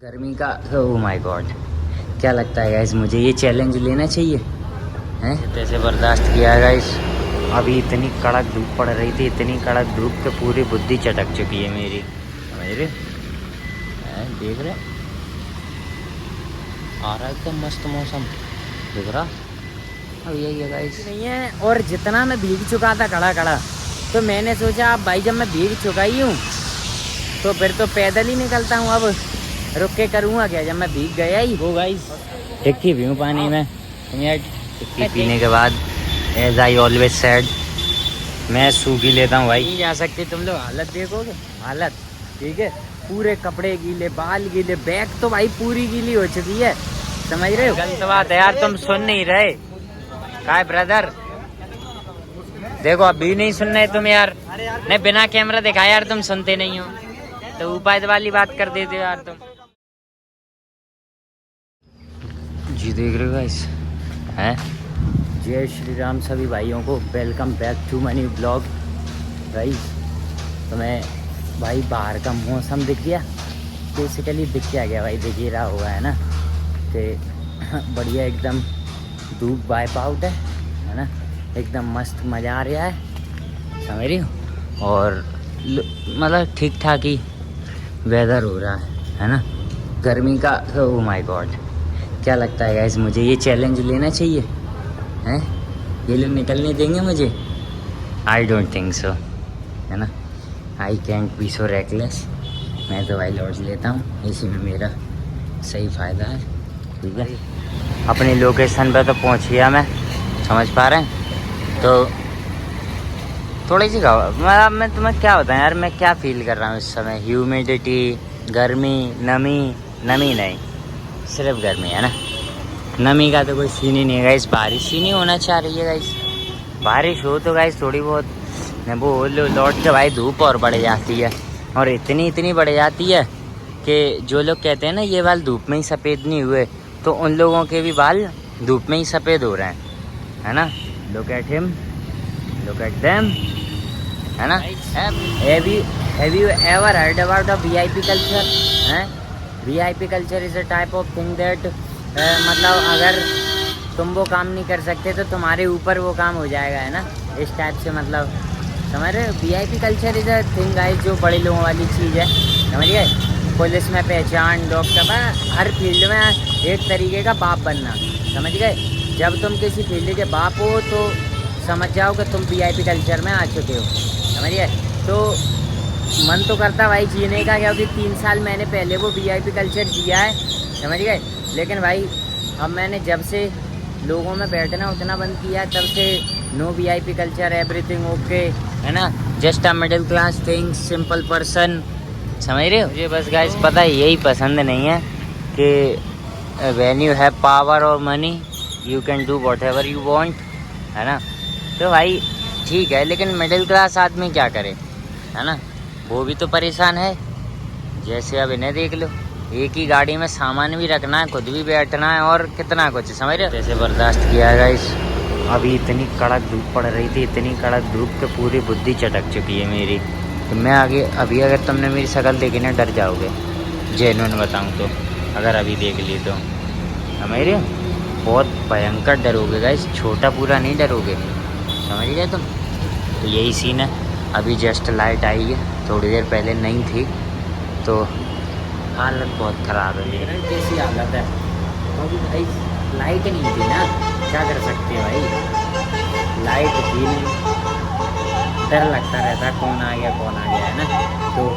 गर्मी का oh my God, क्या लगता है गाइस मुझे ये चैलेंज लेना चाहिए हैं? कैसे बर्दाश्त किया गाइस। अभी इतनी कड़क धूप पड़ रही थी, इतनी कड़क धूप के पूरी बुद्धि चटक चुकी है मेरी। मेरे देख रहे आ रहा है एकदम मस्त मौसम दिख रहा। अब यही है गाइस नहीं है। और जितना मैं भीग चुका था खड़ा खड़ा, तो मैंने सोचा अब भाई जब मैं भीग चुका ही हूँ तो फिर तो पैदल ही निकलता हूँ। अब रुक के करूँगा क्या जब मैं भीग गया ही। वो गाइस टिक्की भी हूँ पानी में। टिक्की पीने के बाद एज आई ऑलवेज सेड मैं सूखी लेता हूँ भाई। नहीं जा सकते तुम लोग, हालत देखोगे हालत। ठीक है, पूरे कपड़े गीले, बाल गीले, बैग तो भाई पूरी गीली हो चुकी है, समझ रहे हो। गलत बात है यार, तुम सुन नहीं रहे काय ब्रदर। देखो अभी नहीं सुन रहे तुम यार। नहीं बिना कैमरा दिखाया यार तुम सुनते नहीं हो, तो उपाय वाली बात कर देते हो यार तुम। जी देख रहे हो गाइस हैं। जय श्री राम सभी भाइयों को, welcome back to money blog. Guys तो मैं भाई बाहर का मौसम दिख गया, बेसिकली दिख क्या गया भाई, दिख ही रहा हुआ है ना कि बढ़िया एकदम धूप वाइप आउट है ना, एकदम मस्त मज़ा आ रहा है, समझ रही हो। और मतलब ठीक ठाक ही वेदर हो रहा है ना गर्मी का। ओह माय गॉड, क्या लगता है गाइस मुझे ये चैलेंज लेना चाहिए हैं? ये लोग निकलने देंगे मुझे? आई डोंट थिंक सो, है ना। I can't B so reckless. मैं तो भाई लॉज लेता हूँ, इसी में मेरा सही फ़ायदा है। ठीक है, अपनी लोकेशन पर तो पहुँच गया मैं, समझ पा रहे हैं। तो थोड़ी सी मतलब मैं तुम्हें क्या बताऊँ यार, मैं क्या फील कर रहा हूँ इस समय। ह्यूमिडिटी, गर्मी, नमी। नमी नहीं, सिर्फ गर्मी है ना। नमी का तो कोई सीन ही नहीं है गाइस। बारिश ही नहीं होना चाह रही है गाइस। बारिश हो तो गाइस थोड़ी बहुत वो लौट के भाई धूप और बढ़ जाती है, और इतनी बढ़ जाती है कि जो लोग कहते हैं ना ये बाल धूप में ही सफ़ेद नहीं हुए, तो उन लोगों के भी बाल धूप में ही सफ़ेद हो रहे हैं, है ना। Look at him, look at them, है ना। Have you ever heard about a VIP culture हैं? VIP culture is a type of thing that मतलब अगर तुम वो काम नहीं कर सकते तो तुम्हारे ऊपर वो काम हो जाएगा, है ना, इस टाइप से। मतलब समझ रहे हो, VIP culture is a thing guys, जो बड़े लोगों वाली चीज़ है, समझ गए। पुलिस में पहचान, डॉक्टर में, हर फील्ड में एक तरीके का बाप बनना, समझ गए। जब तुम किसी फील्ड के बाप हो तो समझ जाओ कि तुम वीआईपी कल्चर में आ चुके हो, समझ गए। तो मन तो करता भाई जीने का, क्योंकि 3 साल मैंने पहले वो वीआईपी कल्चर जिया है, समझ गए। लेकिन भाई अब मैंने जब से लोगों में बैठना उठना बंद किया है, तब से no VIP culture, everything okay, है ना, just a middle class thing, simple person, समझ रहे हो। मुझे बस गाइस पता है यही पसंद नहीं है कि व्हेन यू हैव पावर और money you can do what ever you want, है ना। तो भाई ठीक है, लेकिन मिडिल क्लास आदमी क्या करे, है ना, वो भी तो परेशान है। जैसे अब इन्हें देख लो, एक ही गाड़ी में सामान भी रखना है, खुद भी बैठना है, और कितना कुछ, समझ रहे हो। कैसे बर्दाश्त किया है गाइस। अभी इतनी कड़क धूप पड़ रही थी, इतनी कड़क धूप के पूरी बुद्धि चटक चुकी है मेरी। तो मैं आगे अभी अगर तुमने मेरी शक्ल देखी ना डर जाओगे, जेन्युइन बताऊँ तो। अगर अभी देख ली तो समझ रहे हो, बहुत भयंकर डरोगे गाइस, छोटा पूरा नहीं डरोगे, समझ गए तुम। तो यही सीन है। अभी जस्ट लाइट आई है, थोड़ी देर पहले नहीं थी, तो हालत बहुत ख़राब है मेरी। कैसी हालत है, क्योंकि भाई लाइट नहीं थी ना, क्या कर सकते हैं भाई, लाइट थी नहीं, डर लगता रहता कौन आ गया कौन आ गया, है ना। तो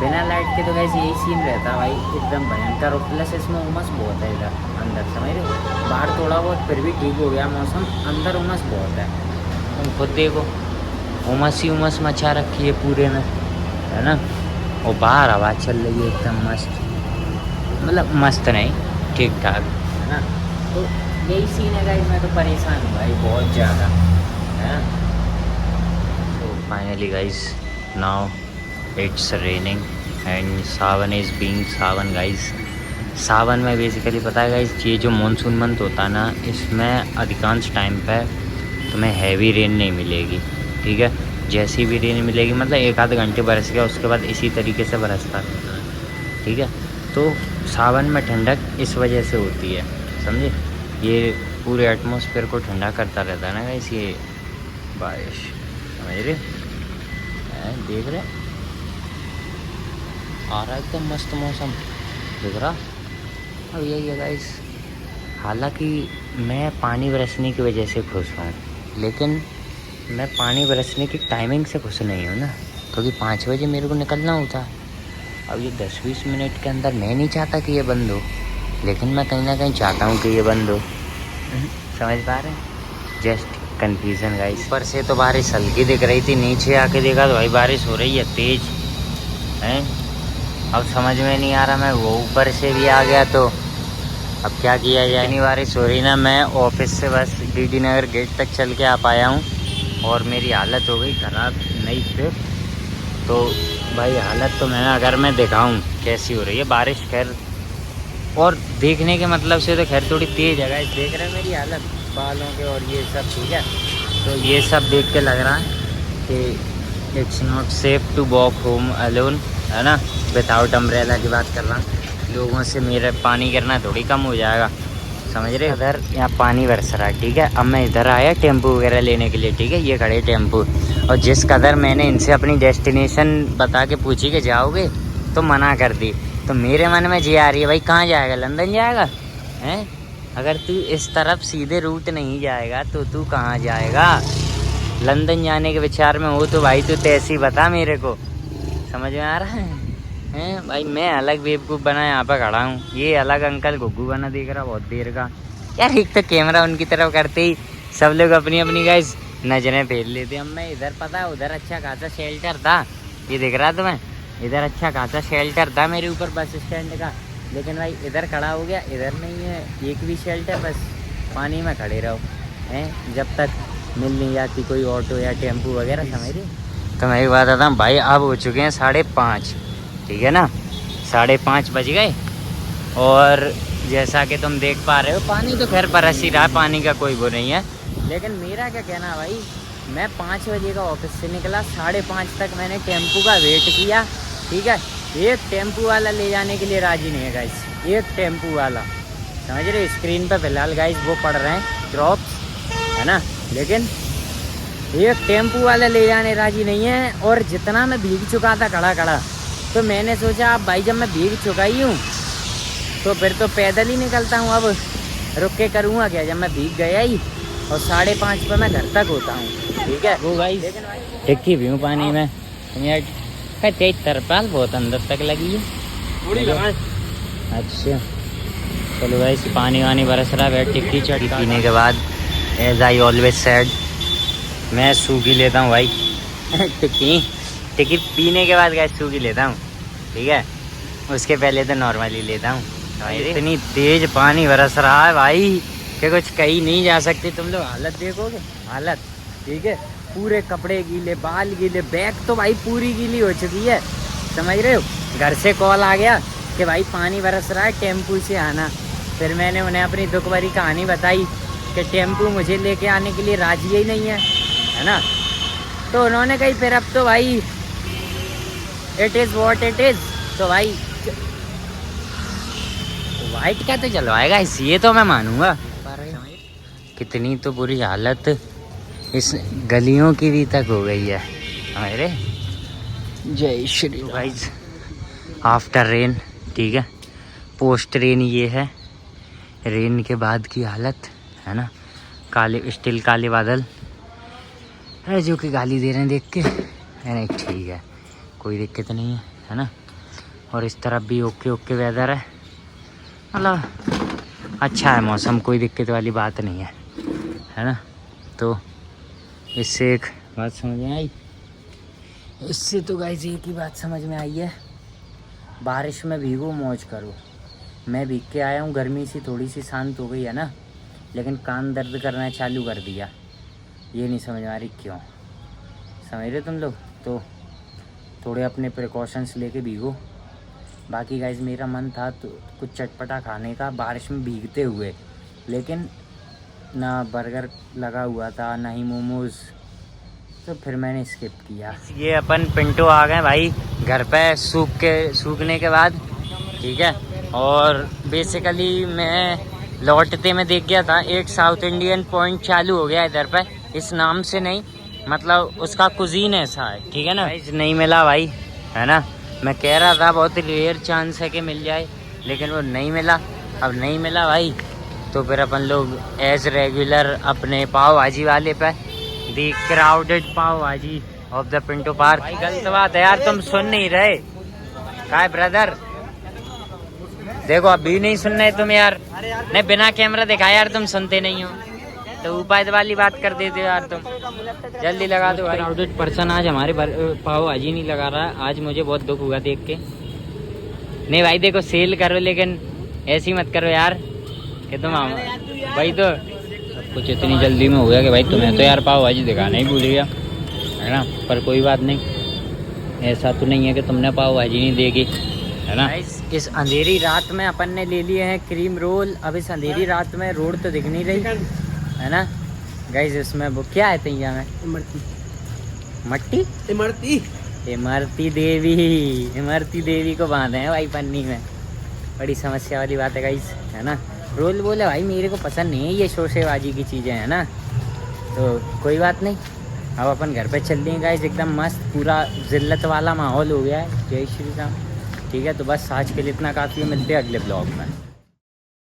बिना लाइट के तो वैसे यही सीन रहता भाई, एकदम भयंकर। और प्लस इसमें उमस बहुत है इधर अंदर, समझ रहे हो। बाहर थोड़ा बहुत फिर भी ठीक हो गया मौसम, अंदर उमस बहुत है। तुम खुद देखो, उमस ही उमस मचा रखी है पूरे में, है ना। और बाहर हवा चल रही है एकदम मस्त, मतलब मस्त नहीं, ठीक ठाक, है ना। तो यही सीन है गाइस, मैं तो परेशान हूँ भाई बहुत ज़्यादा, है। तो finally guys now it's raining and Sawan is being Sawan guys. Sawan में बेसिकली पता है गाइस, ये जो मानसून मंथ होता है ना, इसमें अधिकांश टाइम पे तुम्हें हैवी रेन नहीं मिलेगी, ठीक है। जैसी भी रेन मिलेगी मतलब 1 आध घंटे बरस गया, उसके बाद इसी तरीके से बरसता रहता है, ठीक है। तो सावन में ठंडक इस वजह से होती है, समझे। ये पूरे एटमॉस्फेयर को ठंडा करता रहता है ना गाइस ये बारिश, समझ रहे देख रहे आ रहा एकदम मस्त मौसम दिख रहा। अब यही है गाइस, हालांकि मैं पानी बरसने की वजह से खुश हूँ, लेकिन मैं पानी बरसने की टाइमिंग से खुश नहीं हूँ ना, क्योंकि 5 बजे मेरे को निकलना होता। अब ये 10-20 मिनट के अंदर मैं नहीं चाहता कि ये बंद हो, लेकिन मैं कहीं ना कहीं चाहता हूँ कि ये बंद हो। समझ पा रहे हैं, जस्ट कन्फ्यूज़न गाइस। ऊपर से तो बारिश हल्की दिख रही थी, नीचे आके देखा तो भाई बारिश हो रही है तेज हैं। अब समझ में नहीं आ रहा, मैं वो ऊपर से भी आ गया तो अब क्या किया जाए। इतनी बारिश हो रही ना, मैं ऑफिस से बस DD नगर गेट तक चल के आ पाया हूँ और मेरी हालत हो गई ख़राब। नहीं फिर तो भाई हालत तो अगर मैं दिखाऊँ कैसी हो रही है बारिश, खैर और देखने के मतलब से तो खैर थोड़ी तेज़ है गाइस। देख रहे हैं मेरी हालत बालों के और ये सब, ठीक है। तो ये सब देख के लग रहा है कि it's not safe to walk home alone, है ना, विदाउट अम्ब्रेला की बात कर रहा हूँ। लोगों से मेरा पानी गिरना थोड़ी कम हो जाएगा, समझ रहे। इधर यहाँ पानी बरस रहा है, ठीक है। अब मैं इधर आया टेम्पू वगैरह लेने के लिए, ठीक है। ये खड़े टेम्पू, और जिस कदर मैंने इनसे अपनी डेस्टिनेशन बता के पूछी कि जाओगे, तो मना कर दी। तो मेरे मन में ये आ रही है भाई कहाँ जाएगा, लंदन जाएगा हैं। अगर तू इस तरफ सीधे रूट नहीं जाएगा तो तू कहाँ जाएगा। लंदन जाने के विचार में हो तो भाई तू तैसी बता मेरे को, समझ में आ रहा है हैं भाई। मैं अलग बेवकूफ़ बना यहाँ पर खड़ा हूँ, ये अलग अंकल घुग्गू बना देख रहा बहुत देर का। यार एक तो कैमरा उनकी तरफ करते ही सब लोग अपनी अपनी गाइस नजरें फेर लेते। अब मैं इधर पता है उधर अच्छा खासा शेल्टर था, ये दिख रहा तुम्हें, इधर अच्छा खासा शेल्टर था मेरे ऊपर बस स्टैंड का, लेकिन भाई इधर खड़ा हो गया, इधर नहीं है एक भी शेल्टर। बस पानी में खड़े रहो हैं जब तक मिल नहीं जाती कोई ऑटो या टेम्पू वगैरह, समझ रही। तो मैं एक बात आता हूँ भाई, अब हो चुके हैं 5:30, ठीक है ना, 5:30 बज गए। और जैसा कि तुम देख पा रहे हो पानी तो खैर बरस ही रहा, पानी का कोई वो नहीं है। लेकिन मेरा क्या कहना है भाई, मैं 5 बजे का ऑफिस से निकला, 5:30 तक मैंने टेम्पू का वेट किया, ठीक है। एक टेम्पू वाला ले जाने के लिए राजी नहीं है गाइस, एक टेम्पू वाला, समझ रहे। स्क्रीन पर फिलहाल गाइस वो पढ़ रहे हैं ड्रॉप्स, है ना, लेकिन एक टेम्पू वाला ले जाने राजी नहीं है। और जितना मैं भीग चुका था खड़ा खड़ा, तो मैंने सोचा अब भाई जब मैं भीग चुका ही हूँ तो फिर तो पैदल ही निकलता हूँ। अब रुक के करूँगा क्या जब मैं भीग गया ही, और 5:30 पर मैं घर तक होता हूँ, ठीक है। वो भाई टिक्की भी हूँ पानी में, तेज तरपाल बहुत अंदर तक लगी है। अच्छा चलो भाई, पानी वानी बरस रहा है, टिक्की चढ़ी पीने के बाद एज आई ऑलवेज सेड मैं सूखी लेता हूँ भाई। टिक्की पीने के बाद गैस सूखी लेता हूँ, ठीक है। उसके पहले तो नॉर्मली लेता हूँ। इतनी तेज पानी बरस रहा है भाई कि कुछ कहीं नहीं जा सकते। तुम लोग हालत देखोगे, हालत, ठीक है। पूरे कपड़े गीले, बाल गीले, बैग तो भाई पूरी गीली हो चुकी है, समझ रहे हो। घर से कॉल आ गया कि भाई पानी बरस रहा है, टेम्पू से आना। फिर मैंने उन्हें अपनी दुख भरी कहानी बताई कि टेम्पू मुझे लेके आने के लिए राजी ही नहीं है ना। तो उन्होंने कही फिर अब तो भाई it is what it is. तो भाई वाइट का तो चलवाएगा इस, ये तो मैं मानूंगा। कितनी तो बुरी हालत इस गलियों की भी तक हो गई है हमारे। जय श्री भाई। आफ्टर रेन, ठीक है, पोस्ट रेन ये है, रेन के बाद की हालत, है ना। काले स्टिल काले बादल है जो कि गाली दे रहे हैं देख के, है नहीं, ठीक है, कोई दिक्कत नहीं है ना। और इस तरफ भी ओके ओके वेदर है, मतलब अच्छा है मौसम, कोई दिक्कत वाली बात नहीं है ना। तो इससे एक बात समझ में आई, इससे तो गाइस एक ही बात समझ में आई है, बारिश में भीगो मौज करो। मैं भीग के आया हूँ, गर्मी सी थोड़ी सी शांत हो गई है ना, लेकिन कान दर्द करना चालू कर दिया। ये नहीं समझ में आ रही क्यों, समझ रहे तुम लोग। तो थोड़े अपने प्रिकॉशंस लेके भीगो। बाकी गाइस मेरा मन था तो कुछ चटपटा खाने का बारिश में भीगते हुए, लेकिन ना बर्गर लगा हुआ था ना ही मोमोज़, तो फिर मैंने स्किप किया। ये अपन पिंटो आ गए भाई घर पे सूखने के बाद, ठीक है। और बेसिकली मैं लौटते में देख गया था एक साउथ इंडियन पॉइंट चालू हो गया इधर पर, इस नाम से नहीं, मतलब उसका कुजीन ऐसा है, ठीक है ना। नहीं मिला भाई, है ना। मैं कह रहा था बहुत रेयर चांस है कि मिल जाए, लेकिन वो नहीं मिला। अब नहीं मिला भाई, तो फिर अपन लोग एज रेगुलर अपने पाव भाजी वाले पे, दी क्राउडेड पाव भाजी ऑफ द पिंटो पार्क। भाई गलत बात है यार, तुम सुन नहीं रहे। क्या है ब्रदर, देखो अभी नहीं सुन रहे तुम यार। नहीं बिना कैमरा दिखाया यार तुम सुनते नहीं हो, तो उपाय वाली बात कर देते हो यार तुम। जल्दी लगा दो भाई। क्राउडेड पर्सन आज हमारे पाव भाजी नहीं लगा रहा। आज मुझे बहुत दुख हुआ देख के। नहीं भाई देखो सेल करो, लेकिन ऐसी मत करो यार कि तुम भाई तो कुछ इतनी जल्दी में हो गया कि भाई तुम्हें तो यार पाव भाजी दिखाना ही भूल गया, है ना। पर कोई बात नहीं, ऐसा तो नहीं है कि तुमने पाव भाजी नहीं देगी, है ना। इस अंधेरी रात में अपन ने ले लिए हैं क्रीम रोल। अब इस अंधेरी रात में रोड तो दिख नहीं रही, है ना गाइस। इसमें वो क्या है तैया में मट्टी इमरती देवी को बांधे हैं भाई पन्नी में। बड़ी समस्या वाली बात है गाइस, है ना। रोल बोले भाई मेरे को पसंद नहीं है ये शोशेबाजी की चीज़ें, है ना। तो कोई बात नहीं, अब अपन घर पे चल रहे हैं गाइस। एकदम मस्त पूरा जिल्लत वाला माहौल हो गया है। जय श्री राम। ठीक है, तो बस आज के लिए इतना काफ़ी है। मिलते हैं अगले ब्लॉग में।